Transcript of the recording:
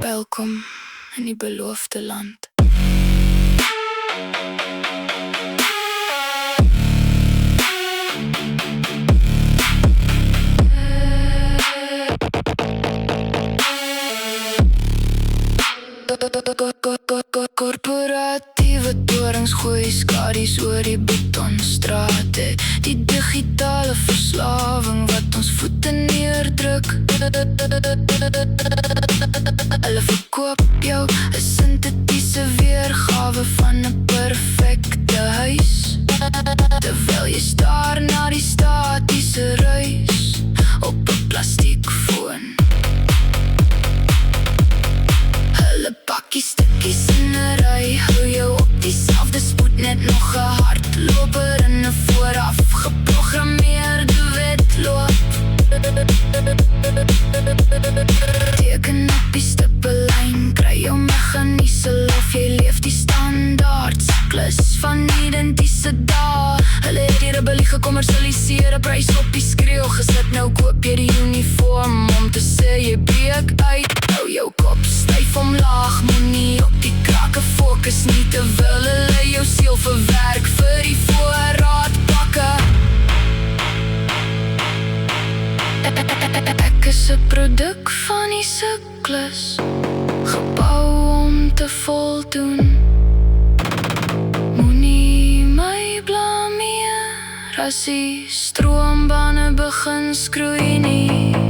Welkom in die beloofde land. Korporatiewe torings gooi skadies oor die betonstrate. Die digitale verslawing wat ons voete neerdruk. Hulle verkoop jou 'n sintetiese weergawe van 'n perfekte huis, terwyl jy staar na die statiese ruis op 'n plastiekfoon. Hulle pakkie stukkies in 'n ry, hou jou op dieselfde spoed, net nog 'n hardloper in 'n vooraf geprogrammeerde wedloop. Teken op die stippellyn, kry jou meganiese lof, jy leef die standaard siklus van identiese dae. Hulle het die rebellie gekommersialiseer, 'n prys op die skreeu gesit, nou koop jy die uniform om te sê jy breek uit. Hou jou kop styf omlaag, moenie op die krake fokus nie, terwyl hulle jou siel verwerk vir die voorraadpakke. Ek is 'n produk van die siklus, gebou om te voldoen. Moenie my blameer as die stroombane begin skroei nie.